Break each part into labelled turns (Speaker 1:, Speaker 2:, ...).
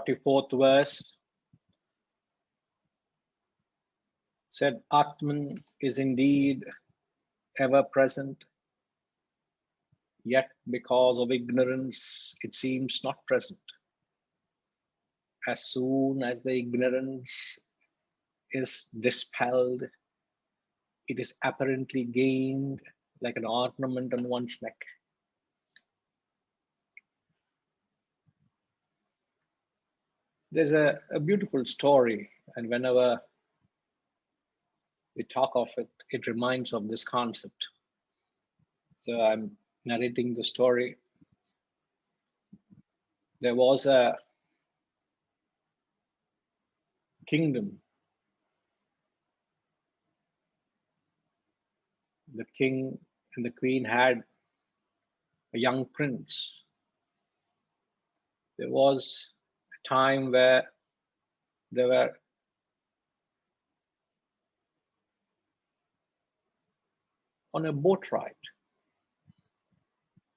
Speaker 1: 44th verse said, Atman is indeed ever present, yet because of ignorance, it seems not present. As soon as the ignorance is dispelled, it is apparently gained like an ornament on one's neck. There's a beautiful story, and whenever we talk of it, it reminds of this concept. So I'm narrating the story. There was a kingdom. The king and the queen had a young prince. There was a time where they were on a boat ride,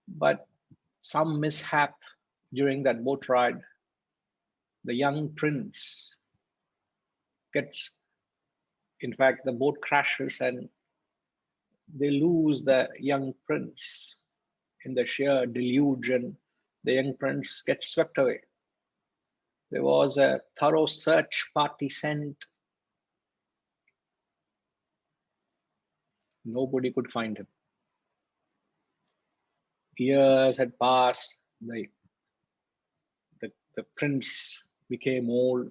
Speaker 1: but some mishap during that boat ride, the young prince gets, in fact, the boat crashes and they lose the young prince in the sheer deluge, and the young prince gets swept away. There was a thorough search party sent. Nobody could find him. Years had passed. The prince became old.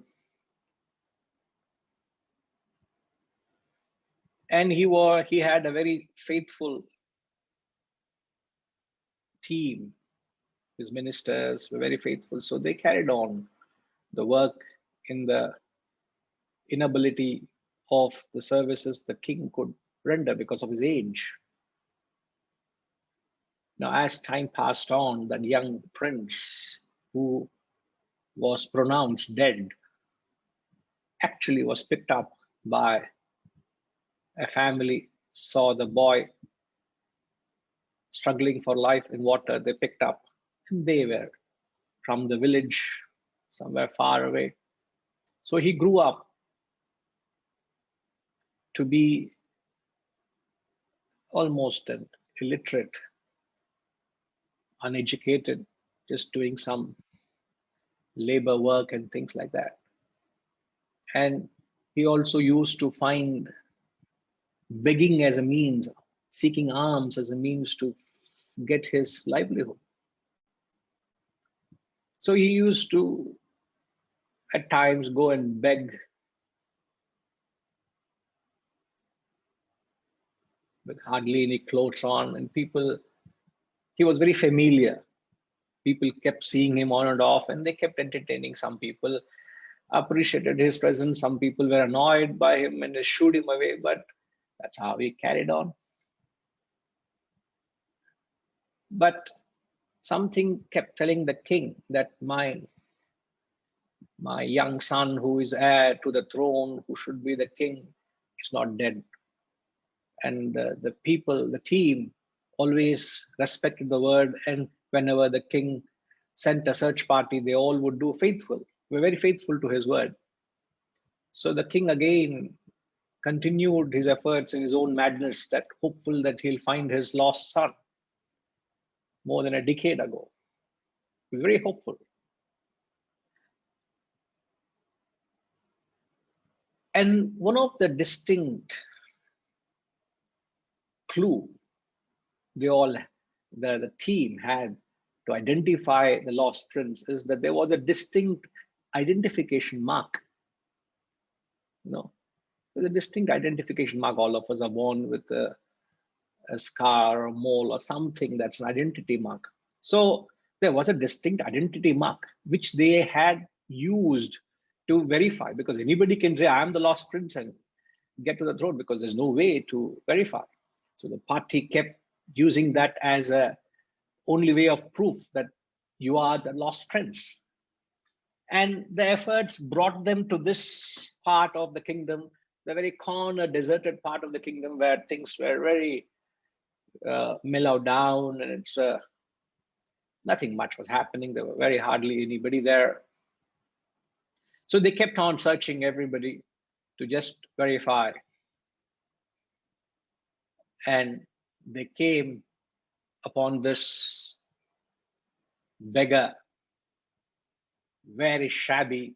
Speaker 1: And he had a very faithful team. His ministers were very faithful. So they carried on the work in the inability of the services the king could render because of his age. Now, as time passed on, that young prince who was pronounced dead actually was picked up by a family, saw the boy struggling for life in water. They picked up, and they were from the village somewhere far away. So he grew up to be almost an illiterate, uneducated, just doing some labor work and things like that. And he also used to find begging as a means, seeking alms as a means to get his livelihood. So he used to at times go and beg with hardly any clothes on, and people, he was very familiar. People kept seeing him on and off, and they kept entertaining. Some people appreciated his presence. Some people were annoyed by him and they shooed him away, but that's how he carried on. But something kept telling the king that my young son, who is heir to the throne, who should be the king, is not dead. And the people, the team, always respected the word. And whenever the king sent a search party, they all would do faithful. We're very faithful to his word. So the king again continued his efforts in his own madness, that hopeful that he'll find his lost son more than a decade ago. Very hopeful. And one of the distinct clue the team had to identify the lost prince is that there was a distinct identification mark. There's a distinct identification mark. All of us are born with a scar or a mole or something that's an identity mark. So there was a distinct identity mark which they had used to verify, because anybody can say, I am the lost prince and get to the throne, because there's no way to verify. So the party kept using that as a only way of proof that you are the lost prince. And the efforts brought them to this part of the kingdom, the very corner, deserted part of the kingdom, where things were very mellowed down, and it's nothing much was happening. There were very hardly anybody there. So they kept on searching everybody to just verify. And they came upon this beggar, very shabby.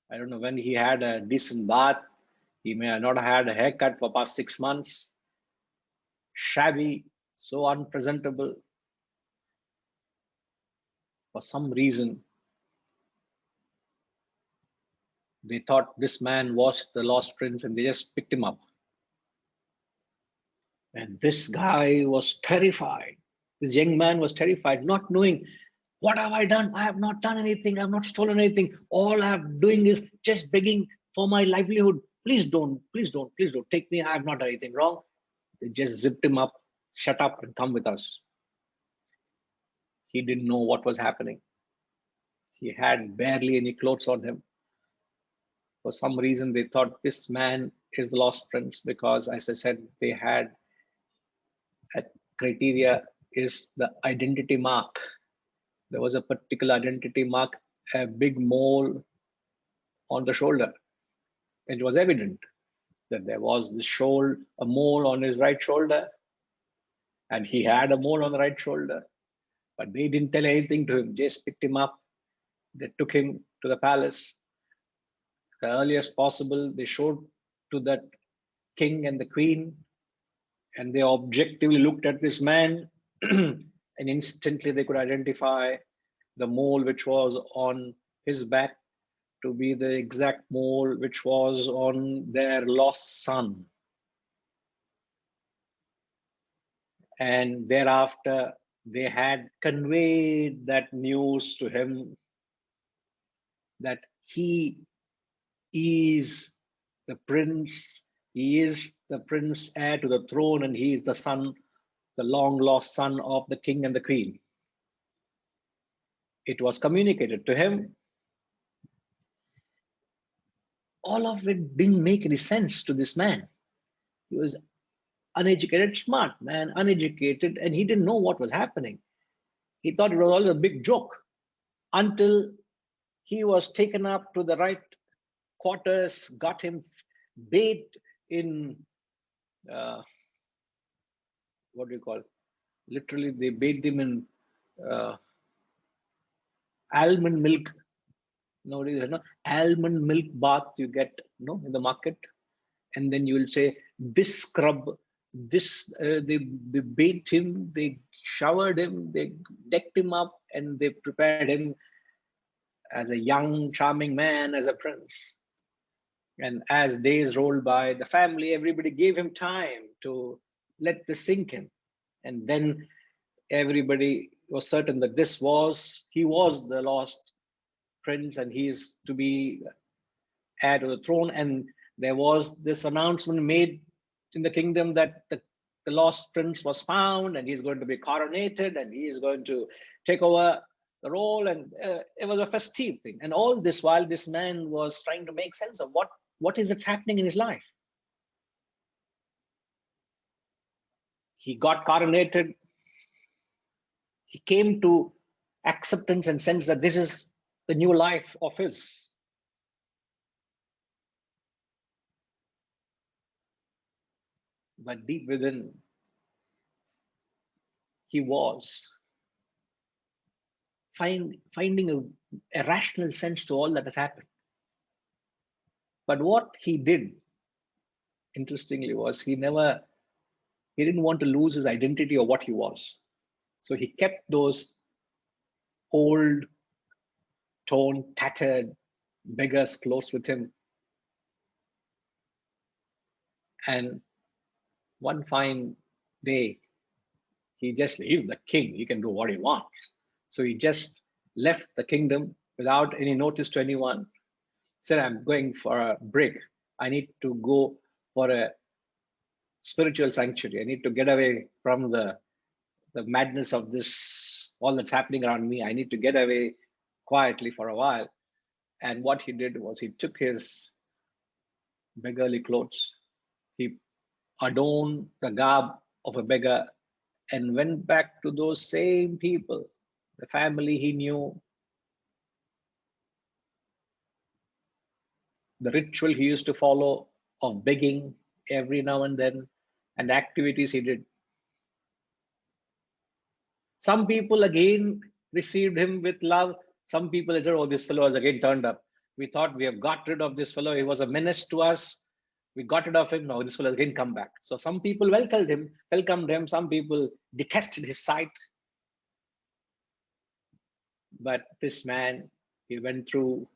Speaker 1: I don't know when he had a decent bath. He may have not had a haircut for past 6 months. Shabby, so unpresentable. For some reason, they thought this man was the lost prince and they just picked him up. And this guy was terrified. This young man was terrified, not knowing, what have I done? I have not done anything. I have not stolen anything. All I am doing is just begging for my livelihood. Please don't, please don't, please don't take me. I have not done anything wrong. They just zipped him up, shut up and come with us. He didn't know what was happening. He had barely any clothes on him. For some reason, they thought this man is the lost prince because, as I said, they had a criteria is the identity mark. There was a particular identity mark, a big mole on the shoulder. It was evident that there was a mole on his right shoulder, and he had a mole on the right shoulder. But they didn't tell anything to him, just picked him up. They took him to the palace. The earliest possible, they showed to that king and the queen, and they objectively looked at this man, and instantly they could identify the mole which was on his back to be the exact mole which was on their lost son. And thereafter, they had conveyed that news to him that he is the prince, he is the prince heir to the throne, and he is the son, the long lost son of the king and the queen. It was communicated to him. All of it didn't make any sense to this man. He was uneducated, smart man, uneducated, and he didn't know what was happening. He thought it was all a big joke until he was taken up to the right quarters, got him bathed in what do you call? Literally, they bathed him in almond milk. Nowadays, almond milk bath you get, in the market, and then you will say this scrub, this they bathed him, they showered him, they decked him up, and they prepared him as a young, charming man, as a prince. And as days rolled by, the family, everybody gave him time to let this sink in. And then everybody was certain that he was the lost prince and he is to be heir to the throne. And there was this announcement made in the kingdom that the lost prince was found and he's going to be coronated and he is going to take over the role. And it was a festive thing. And all this while, this man was trying to make sense of what is that's happening in his life. He got coronated. He came to acceptance and sense that this is the new life of his. But deep within, he was finding a rational sense to all that has happened. But what he did, interestingly, was he didn't want to lose his identity of what he was. So he kept those old, torn, tattered beggars close with him. And one fine day, he's the king. He can do what he wants. So he just left the kingdom without any notice to anyone. Said, I'm going for a break. I need to go for a spiritual sanctuary. I need to get away from the madness of this, all that's happening around me. I need to get away quietly for a while. And what he did was he took his beggarly clothes. He adorned the garb of a beggar and went back to those same people, the family he knew, the ritual he used to follow of begging every now and then, and activities he did. Some people again received him with love. Some people said, oh, this fellow has again turned up. We thought we have got rid of this fellow. He was a menace to us. We got rid of him. Now this fellow has again come back. So some people welcomed him. Some people detested his sight. But this man, he went through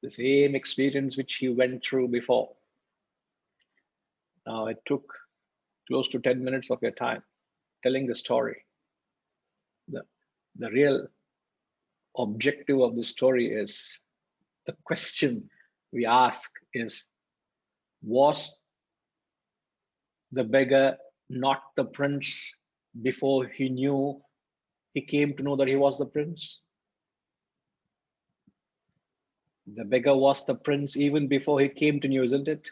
Speaker 1: the same experience which he went through before. Now it took close to 10 minutes of your time telling the story. The real objective of the story is, the question we ask is, was the beggar not the prince before he came to know that he was the prince? The beggar was the prince even before he came to know, isn't it?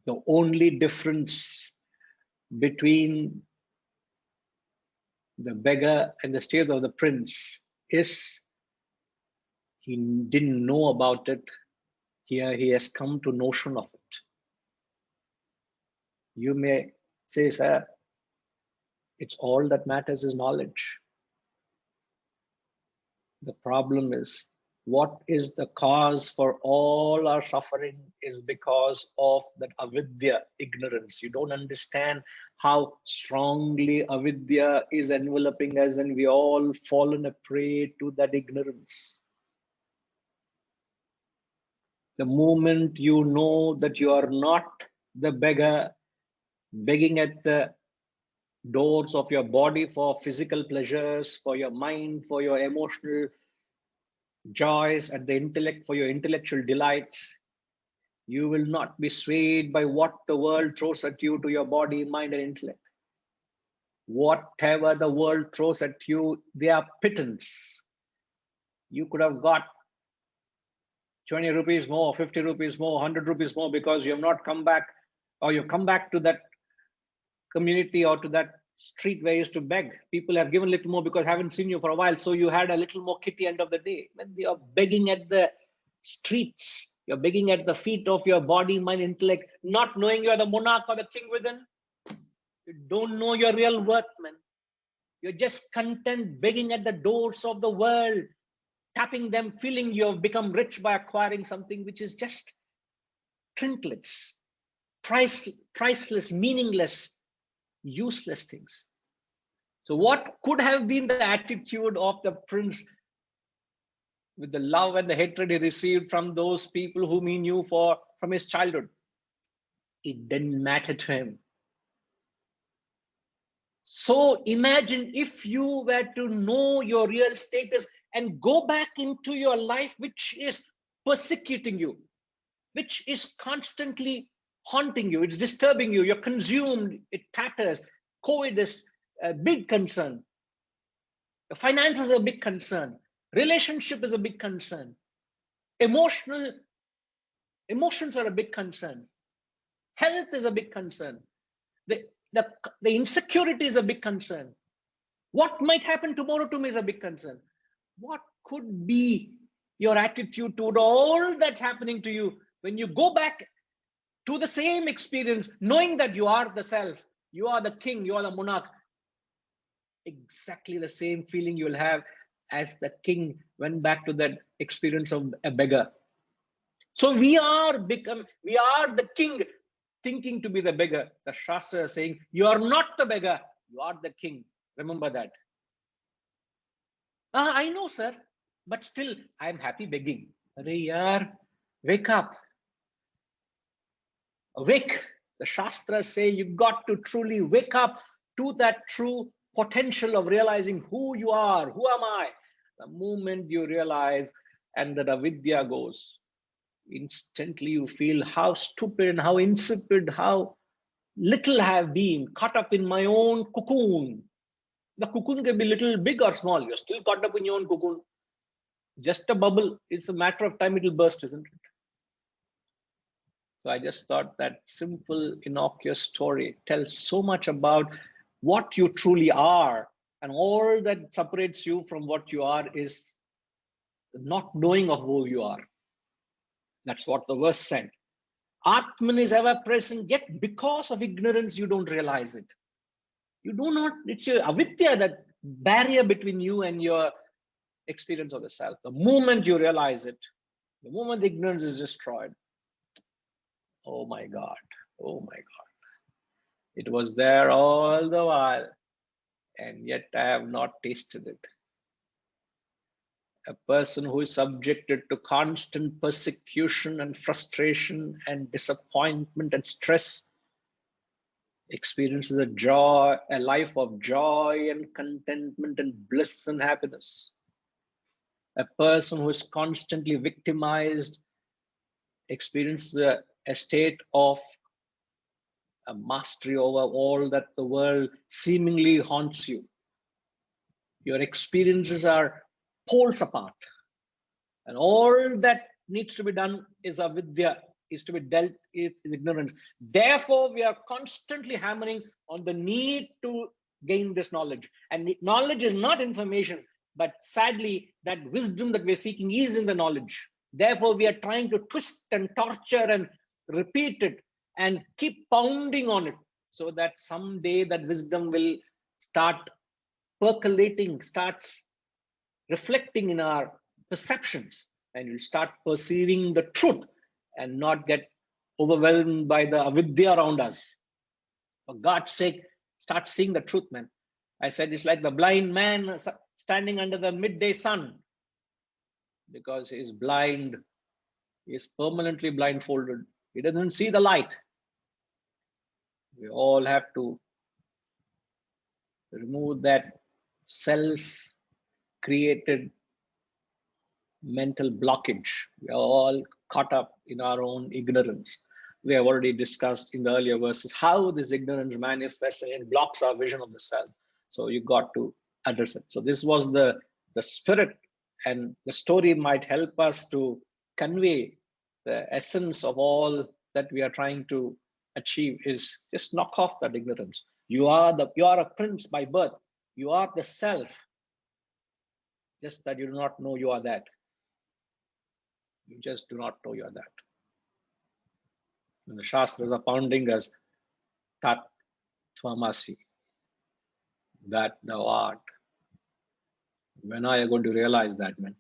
Speaker 1: The only difference between the beggar and the state of the prince is he didn't know about it. Here he has come to notion of it. You may say, sir, it's all that matters is knowledge. The problem is, what is the cause for all our suffering is because of that avidya, ignorance. You don't understand how strongly avidya is enveloping us, and we all fallen a prey to that ignorance. The moment you know that you are not the beggar begging at the doors of your body for physical pleasures, for your mind, for your emotional joys, at the intellect, for your intellectual delights, you will not be swayed by what the world throws at you to your body, mind, and intellect. Whatever the world throws at you, they are pittance. You could have got 20 rupees more, 50 rupees more, 100 rupees more, because you have not come back, or you come back to that community or to that street where you used to beg. People have given a little more because I haven't seen you for a while, so you had a little more kitty end of the day. When you're begging at the streets, you're begging at the feet of your body, mind, intellect, not knowing you're the monarch or the king within. You don't know your real worth, man. You're just content begging at the doors of the world, tapping them, feeling you've become rich by acquiring something which is just trinkets, priceless, meaningless, useless things. So what could have been the attitude of the prince with the love and the hatred he received from those people whom he knew from his childhood? It didn't matter to him. So imagine if you were to know your real status and go back into your life, which is persecuting you, which is constantly haunting you, it's disturbing you, you're consumed, it tatters. COVID is a big concern. The finances are a big concern. Relationship is a big concern. Emotions are a big concern. Health is a big concern. The insecurity is a big concern. What might happen tomorrow to me is a big concern. What could be your attitude toward all that's happening to you when you go back to the same experience, knowing that you are the self, you are the king, you are the monarch? Exactly the same feeling you'll have as the king went back to that experience of a beggar. So we are the king thinking to be the beggar. The Shastra is saying, you are not the beggar, you are the king. Remember that. I know, sir, but still I'm happy begging. Arey yaar, wake up. Awake. The Shastras say you've got to truly wake up to that true potential of realizing who you are. Who am I? The moment you realize and that avidya goes, instantly you feel how stupid and how insipid, how little I have been caught up in my own cocoon. The cocoon can be little big or small. You're still caught up in your own cocoon. Just a bubble. It's a matter of time it will burst, isn't it? So I just thought that simple, innocuous story tells so much about what you truly are, and all that separates you from what you are is the not knowing of who you are. That's what the verse said. Atman is ever present, yet because of ignorance, you don't realize it. You do not, it's your avidya, that barrier between you and your experience of the self. The moment you realize it, the moment the ignorance is destroyed, oh my God, oh my God. It was there all the while, and yet I have not tasted it. A person who is subjected to constant persecution and frustration and disappointment and stress experiences a joy, a life of joy and contentment and bliss and happiness. A person who is constantly victimized experiences a state of a mastery over all that the world seemingly haunts you. Your experiences are poles apart. And all that needs to be done is avidya, is to be dealt, is ignorance. Therefore, we are constantly hammering on the need to gain this knowledge. And knowledge is not information, but sadly, that wisdom that we're seeking is in the knowledge. Therefore, we are trying to twist and torture and repeat it and keep pounding on it, so that someday that wisdom will start percolating, starts reflecting in our perceptions, and you'll start perceiving the truth and not get overwhelmed by the avidya around us. For God's sake, start seeing the truth, man. I said it's like the blind man standing under the midday sun, because he is blind. He is permanently blindfolded. He doesn't see the light. We all have to remove that self-created mental blockage. We are all caught up in our own ignorance. We have already discussed in the earlier verses how this ignorance manifests and blocks our vision of the self. So you got to address it. So this was the spirit, and the story might help us to convey the essence of all that we are trying to achieve, is just knock off that ignorance. You are a prince by birth. You are the self. Just that you do not know you are that. You just do not know you are that. And the Shastras are pounding us, Tat Tvamasi, that thou art. When are you going to realize that, man?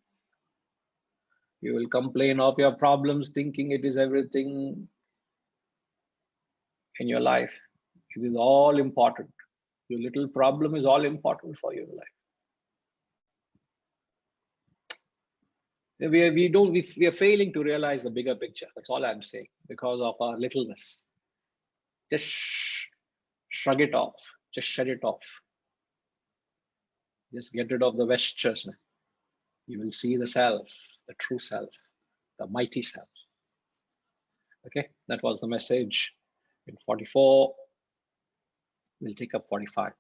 Speaker 1: You will complain of your problems, thinking it is everything in your life. It is all important. Your little problem is all important for your life. We are failing to realize the bigger picture. That's all I'm saying, because of our littleness. Just shrug it off. Just shut it off. Just get rid of the vestures, man. You will see the self, the true self, the mighty self. Okay, that was the message in 44. We'll take up 45.